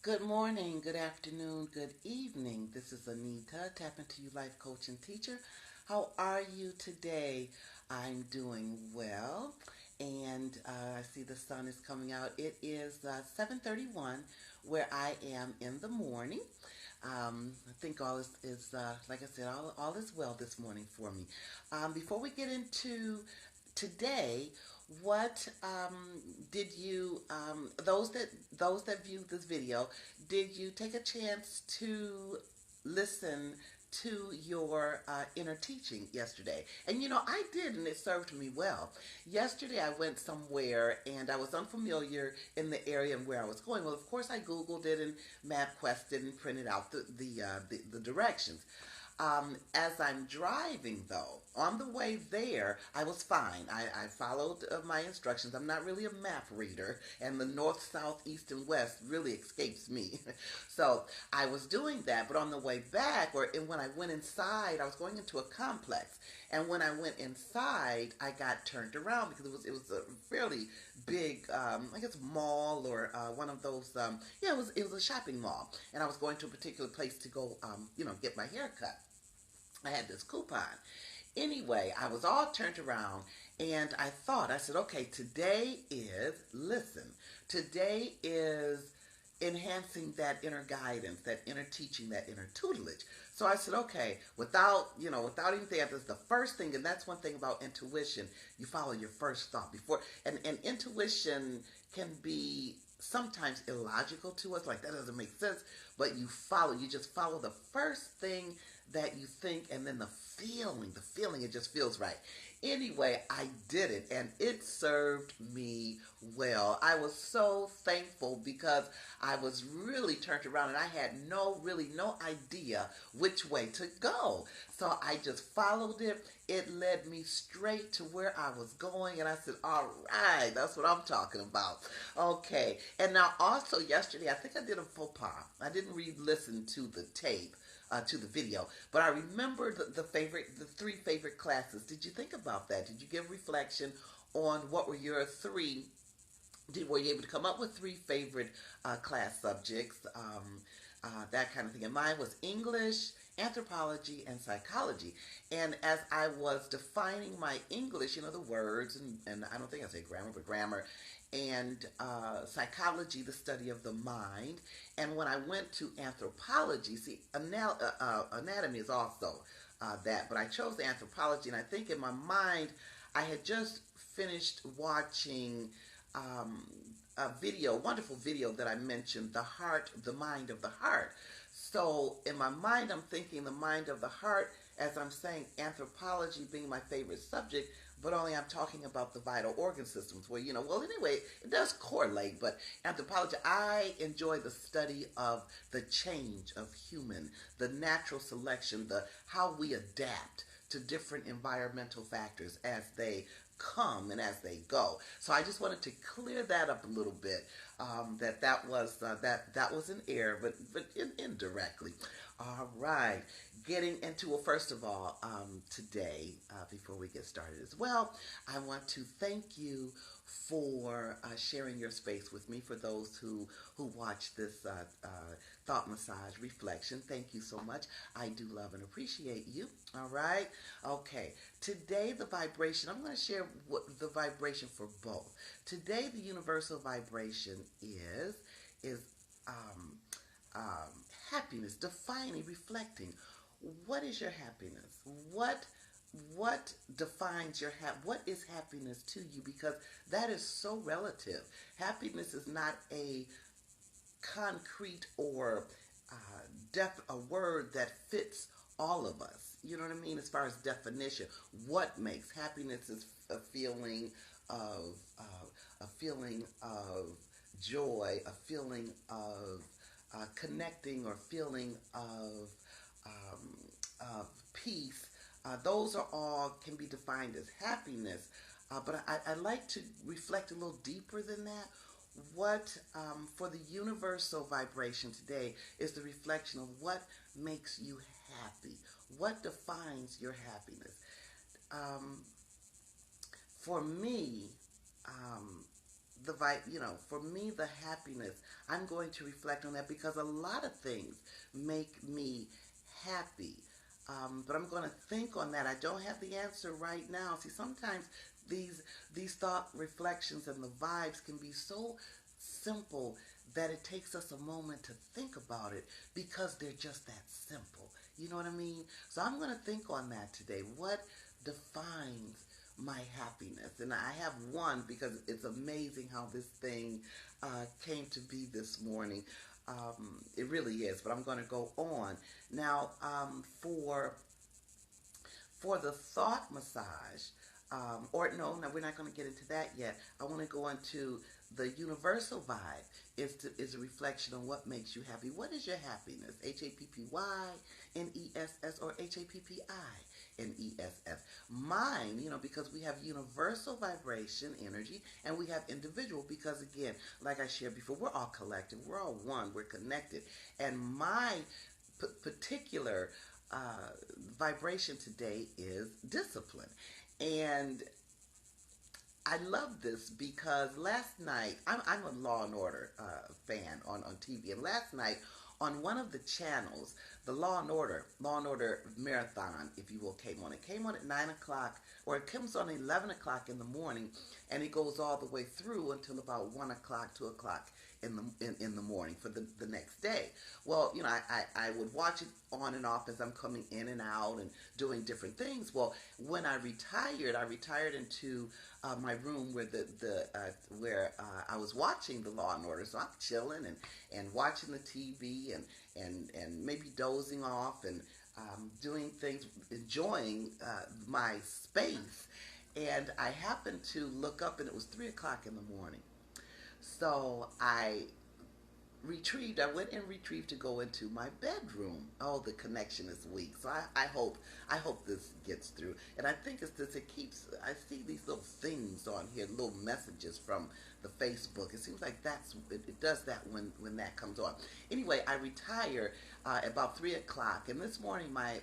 Good morning, good afternoon, good evening. This is Anita, TAPN2U life coach and teacher. How are you today? I'm doing well, and I see the sun is coming out. It is 7:31 where I am in the morning. I think all is like I said, all is well this morning for me. Before we get into today, what did you those that viewed this video, did you take a chance to listen to your inner teaching yesterday? And I did, and it served me well. Yesterday I went somewhere and I was unfamiliar in the area and where I was going. Well, of course I googled it and MapQuested and printed out the directions. As I'm driving, though, on the way there, I was fine. I followed my instructions. I'm not really a map reader, and the north, south, east, and west really escapes me. So I was doing that, but on the way back, when I went inside, I was going into a complex, and when I went inside, I got turned around because it was a fairly big, I guess, mall or one of those. Yeah, it was a shopping mall, and I was going to a particular place to go, get my hair cut. I had this coupon. Anyway, I was all turned around and I said, okay, today is enhancing that inner guidance, that inner teaching, that inner tutelage. So I said, okay, without anything, that's the first thing, and that's one thing about intuition. You follow your first thought before, and intuition can be sometimes illogical to us, like that doesn't make sense, but you just follow the first thing that you think, and then the feeling, it just feels right. Anyway, I did it, and it served me well. I was so thankful because I was really turned around, and I had really no idea which way to go. So I just followed it. It led me straight to where I was going, and I said, all right, that's what I'm talking about. Okay, and now also yesterday, I think I did a faux pas. I didn't re-listen to the tape, to the video. But I remember the three favorite classes. Did you think about that? Did you give reflection on what were your three? Were you able to come up with three favorite class subjects? That kind of thing. And mine was English, anthropology, and psychology. And as I was defining my English, the words, and I don't think I say grammar, but grammar, and psychology, the study of the mind. And when I went to anthropology, see, anatomy is also that, but I chose anthropology, and I think in my mind, I had just finished watching a video, wonderful video that I mentioned, the mind of the heart. So in my mind, I'm thinking the mind of the heart, as I'm saying anthropology being my favorite subject, but only I'm talking about the vital organ systems where, well, anyway, it does correlate, but anthropology, I enjoy the study of the change of the natural selection, how we adapt to different environmental factors as they come and as they go. So I just wanted to clear that up a little bit. That was an error, but indirectly. All right, getting into, well, first of all, today, before we get started as well, I want to thank you for sharing your space with me. For those who watch this thought massage reflection, thank you so much. I do love and appreciate you. All right, okay. Today the vibration, I'm going to share the vibration for both. Today the universal vibration is um, happiness, defining, reflecting. What is your happiness? What defines what is happiness to you? Because that is so relative. Happiness is not a concrete or a word that fits all of us. You know what I mean? As far as definition, what makes happiness is a feeling of joy, a feeling of connecting, or feeling of peace. Those are all can be defined as happiness. But I like to reflect a little deeper than that. What, for the universal vibration today, is the reflection of what makes you happy. What defines your happiness? Um, for me, for me, the happiness, I'm going to reflect on that because a lot of things make me happy. But I'm going to think on that. I don't have the answer right now. See, sometimes these these thought reflections and the vibes can be so simple that it takes us a moment to think about it because they're just that simple. You know what I mean? So I'm going to think on that today. What defines my happiness? And I have one because it's amazing how this thing came to be this morning. It really is, but I'm going to go on now. For the thought massage, or no, we're not going to get into that yet. I want to go into the universal vibe. Is a reflection on what makes you happy. What is your happiness? HAPPYNESS or HAPPINESS. Mine, because we have universal vibration energy and we have individual because, again, like I shared before, we're all collective. We're all one. We're connected. And my particular vibration today is discipline. And I love this because last night, I'm a Law and Order fan on TV, and last night on one of the channels, the Law and Order Marathon, if you will, came on. It came on at 9 o'clock, or it comes on 11 o'clock in the morning, and it goes all the way through until about 1 o'clock, 2 o'clock in the morning for the next day. Well, I would watch it on and off as I'm coming in and out and doing different things. Well, when I retired into my room where I was watching the Law and Order. So I'm chilling and watching the TV and maybe dozing off and doing things, enjoying my space. And I happened to look up, and it was 3 o'clock in the morning. So I went and retrieved to go into my bedroom. Oh, the connection is weak. So I hope this gets through. And I think it's this. I see these little things on here, little messages from the Facebook. It seems like it does that when that comes on. Anyway, I retire at about 3 o'clock, and this morning my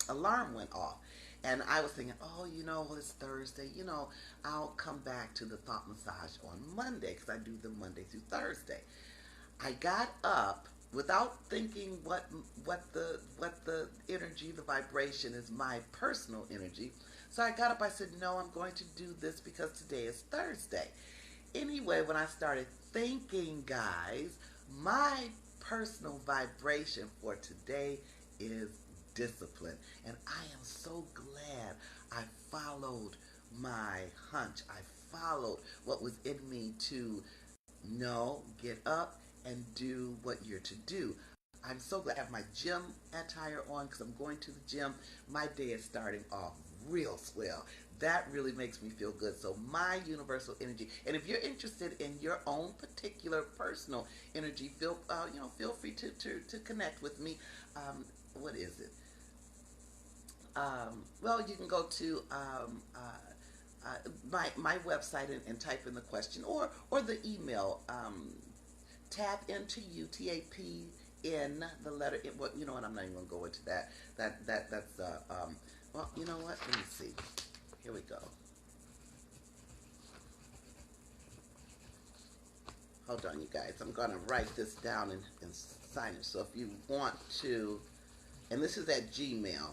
alarm went off. And I was thinking, it's Thursday. I'll come back to the thought massage on Monday because I do them Monday through Thursday. I got up without thinking what the energy, the vibration is my personal energy. So I got up. I said, no, I'm going to do this because today is Thursday. Anyway, when I started thinking, guys, my personal vibration for today is discipline. And I am so glad I followed my hunch. I followed what was in me to get up and do what you're to do. I'm so glad I have my gym attire on because I'm going to the gym. My day is starting off real swell. That really makes me feel good. So my universal energy, and if you're interested in your own particular personal energy, feel free to connect with me. What is it? Well, you can go to my website and type in the question or the email TAPN2U TAPN the letter. Well, you know what? I'm not even going to go into that. That's well, you know what? Let me see. Here we go. Hold on, you guys. I'm going to write this down and sign it. So if you want to, and this is at Gmail.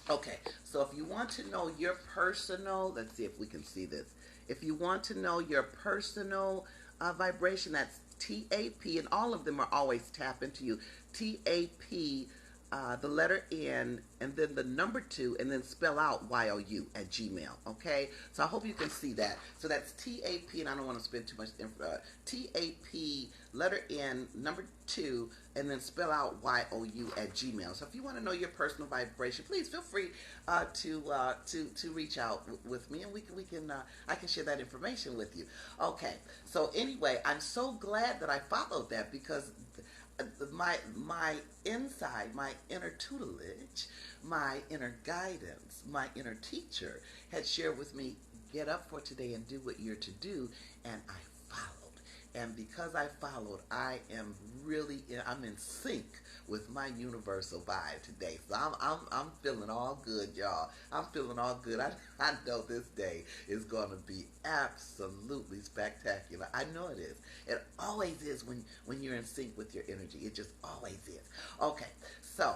Okay, so if you want to know your personal, let's see if we can see this. If you want to know your personal vibration, that's TAP, and all of them are always tap into you. TAP, the letter N, and then the number 2, and then spell out YOU at Gmail. Okay, so I hope you can see that. So that's TAP, and I don't want to spend too much info. TAP, letter N, number 2, and then spell out YOU at Gmail. So if you want to know your personal vibration, please feel free to reach out with me, and I can share that information with you. Okay, so anyway, I'm so glad that I followed that because my inside, my inner tutelage, my inner guidance, my inner teacher had shared with me, get up for today and do what you're to do, and I followed. And because I followed, I am I'm in sync with my universal vibe today. So I'm feeling all good, y'all. I'm feeling all good. I know this day is going to be absolutely spectacular. I know it is. It always is when you're in sync with your energy. It just always is. Okay, so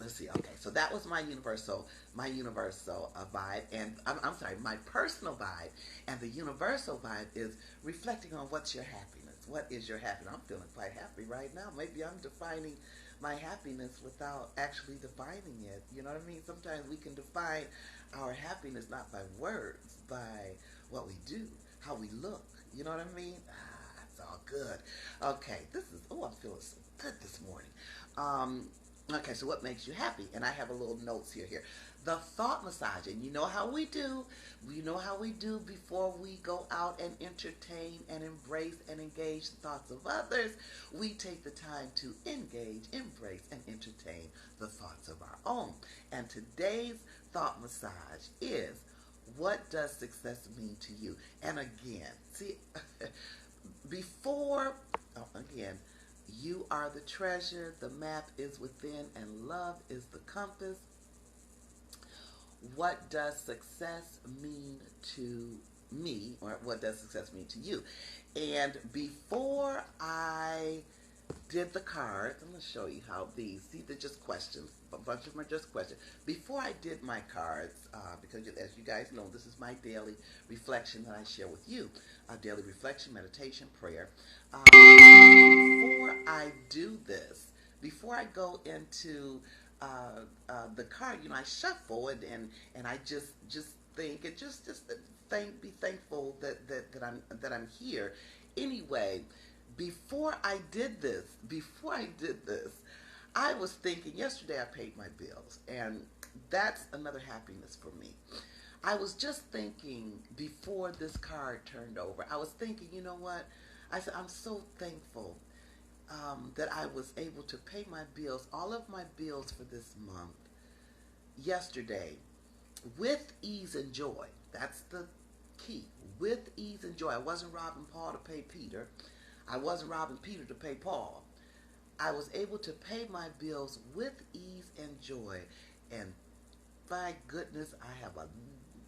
let's see. Okay, so that was my universal vibe, and I'm sorry, my personal vibe, and the universal vibe is reflecting on what's your happiness. What is your happiness? I'm feeling quite happy right now. Maybe I'm defining my happiness without actually defining it. You know what I mean? Sometimes we can define our happiness not by words, by what we do, how we look. You know what I mean? Ah, it's all good. Okay, I'm feeling so good this morning. Um, Okay, so what makes you happy? And I have a little notes here. The thought massage, and you know how we do. We know how we do before we go out and entertain and embrace and engage the thoughts of others. We take the time to engage, embrace, and entertain the thoughts of our own. And today's thought massage is, what does success mean to you? And again, see, before, again, you are the treasure, the map is within, and love is the compass. What does success mean to me, or what does success mean to you? And before I did the cards, I'm going to show you how see, they're just questions. A bunch of them are just questions. Before I did my cards, because as you guys know, this is my daily reflection that I share with you. Daily reflection, meditation, prayer. Before I do this, before I go into the card, I shuffle and I just think and just be thankful that I'm here. Anyway, before I did this, I was thinking yesterday I paid my bills, and that's another happiness for me. I was just thinking before this card turned over, I was thinking, you know what? I said, I'm so thankful that I was able to pay my bills, all of my bills for this month, yesterday, with ease and joy. That's the key. With ease and joy. I wasn't robbing Paul to pay Peter. I wasn't robbing Peter to pay Paul. I was able to pay my bills with ease and joy. And by goodness, I have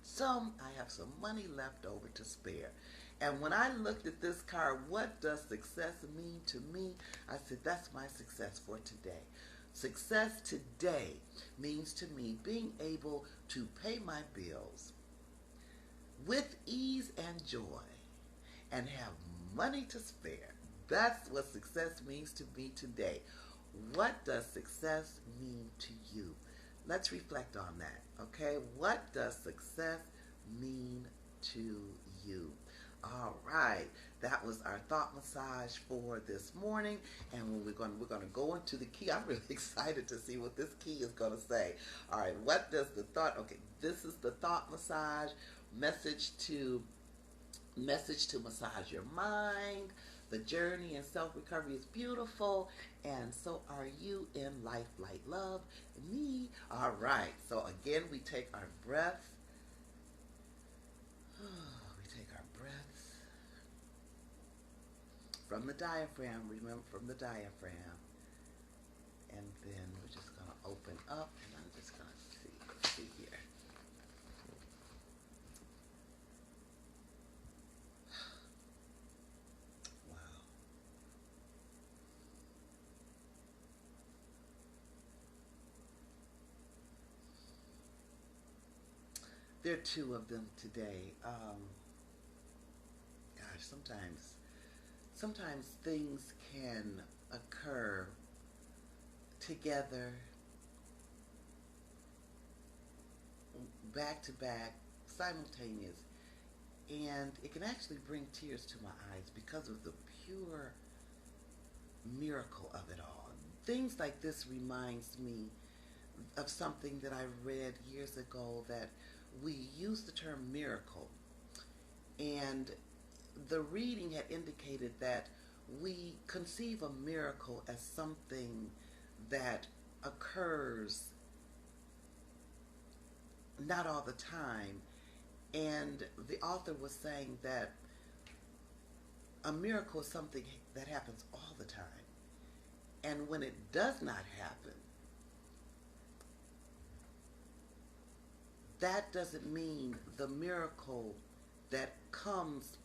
some money left over to spare. And when I looked at this card, what does success mean to me? I said, that's my success for today. Success today means to me being able to pay my bills with ease and joy and have money to spare. That's what success means to me today. What does success mean to you? Let's reflect on that, okay? What does success mean to you? All right, that was our thought massage for this morning, and we're going to go into the key. I'm really excited to see what this key is going to say. All right, what does the thought? Okay, this is the thought massage message to massage your mind. The journey in self-recovery is beautiful, and so are you in life, light, love, me. All right, so again, we take our breath. We take our breaths from the diaphragm, remember, from the diaphragm. And then we're just going to open up, and I'm just going to see here. Wow. There are two of them today. Gosh, sometimes things can occur together, back to back, simultaneous, and it can actually bring tears to my eyes because of the pure miracle of it all. Things like this reminds me of something that I read years ago, that we use the term miracle, and the reading had indicated that we conceive a miracle as something that occurs not all the time. And the author was saying that A miracle is something that happens all the time. And when it does not happen, that doesn't mean the miracle that comes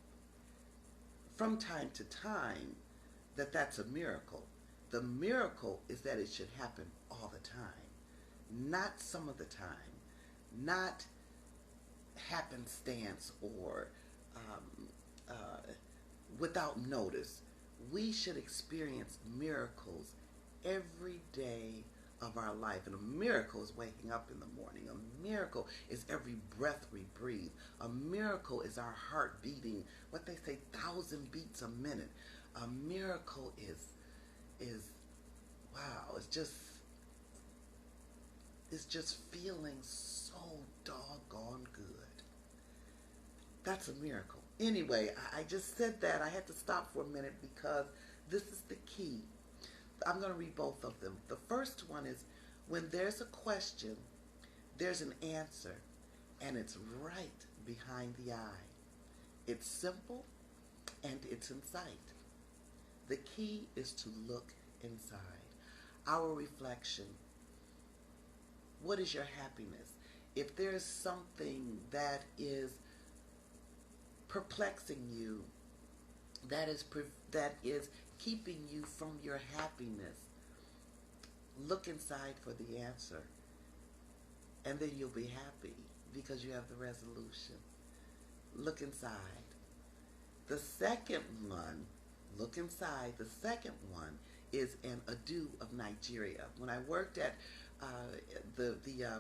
from time to time that that's a miracle. The miracle is that it should happen all the time, not some of the time, not happenstance or um, without notice. We should experience miracles every day of our life. And a miracle is waking up in the morning. A miracle is every breath we breathe. A miracle is our heart beating, what they say, 1,000 beats a minute. A miracle is wow, it's just feeling so doggone good. That's a miracle. Anyway, I just said that. I had to stop for a minute because this is the key. I'm going to read both of them. The first one is, when there's a question, there's an answer, and it's right behind the eye. It's simple, and it's in sight. The key is to look inside. Our reflection. What is your happiness? If there's something that is perplexing you, that is keeping you from your happiness, look inside for the answer, and then you'll be happy because you have the resolution. Look inside. The second one, look inside. The second one is an Ado of Nigeria. When I worked at the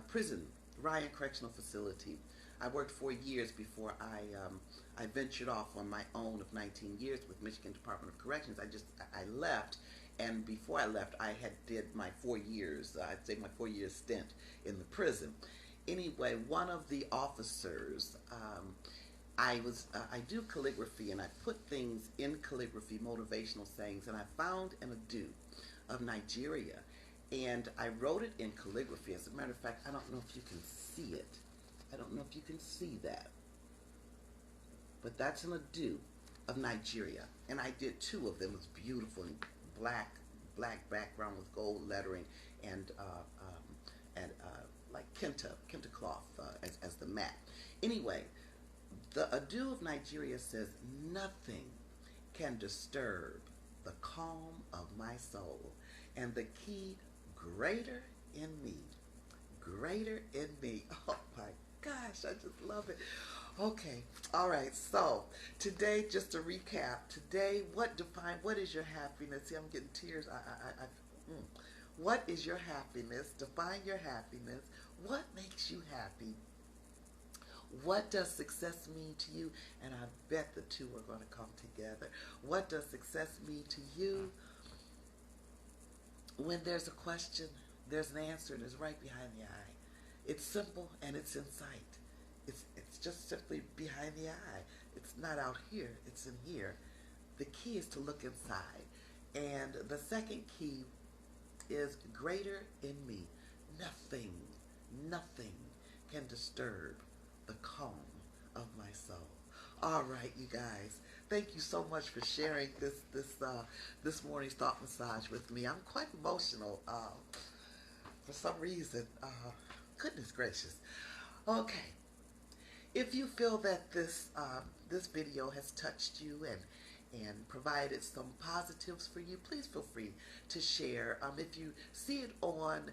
prison, Ryan Correctional Facility, I worked 4 years before I ventured off on my own of 19 years with Michigan Department of Corrections. I left, and before I left, I did my 4 years. I'd say my 4 year stint in the prison. Anyway, one of the officers, I do calligraphy, and I put things in calligraphy, motivational sayings, and I found an Ado of Nigeria, and I wrote it in calligraphy. As a matter of fact, I don't know if you can see it. I don't know if you can see that, but that's an Ado of Nigeria, and I did 2 of them. It was beautiful, in black background with gold lettering, and like kente cloth as the mat. Anyway, the Ado of Nigeria says, "Nothing can disturb the calm of my soul," and the key, greater in me, greater in me. Oh my gosh, I just love it. Okay, all right, so today, just to recap, today, what is your happiness? See, I'm getting tears. What is your happiness? Define your happiness. What makes you happy? What does success mean to you? And I bet the two are going to come together. What does success mean to you? When there's a question, there's an answer, and it's right behind the eye. It's simple, and it's in sight. It's just simply behind the eye. It's not out here. It's in here. The key is to look inside. And the second key is greater in me. Nothing can disturb the calm of my soul. All right, you guys. Thank you so much for sharing this morning's thought massage with me. I'm quite emotional for some reason. Goodness gracious. Okay. If you feel that this video has touched you and provided some positives for you, please feel free to share. If you see it on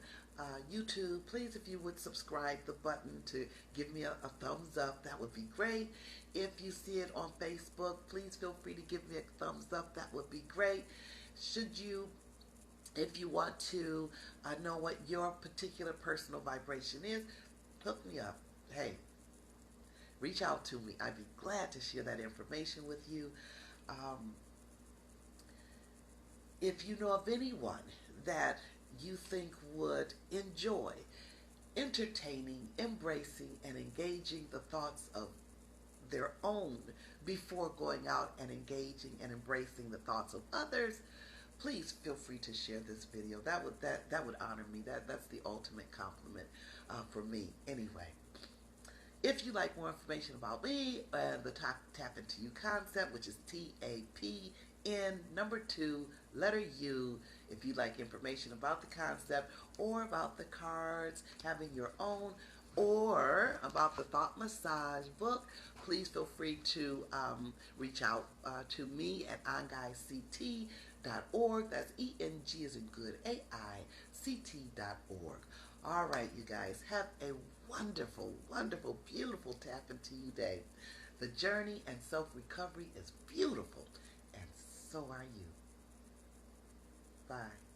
YouTube, please, if you would subscribe the button to give me a thumbs up, that would be great. If you see it on Facebook, please feel free to give me a thumbs up, that would be great. If you want to know what your particular personal vibration is, hook me up. Hey, reach out to me. I'd be glad to share that information with you. If you know of anyone that you think would enjoy entertaining, embracing, and engaging the thoughts of their own before going out and engaging and embracing the thoughts of others, please feel free to share this video. That would honor me. That's the ultimate compliment for me. Anyway, If you'd like more information about me and the TAPN2U concept, which is TAPN number 2, letter U, if you'd like information about the concept or about the cards, having your own, or about the Thought Massage book, please feel free to reach out to me at enguyct.org. That's ENG as in good, AICT.org. All right, you guys, have a wonderful, wonderful, beautiful TAPN2U day. The journey and self-recovery is beautiful, and so are you. Bye.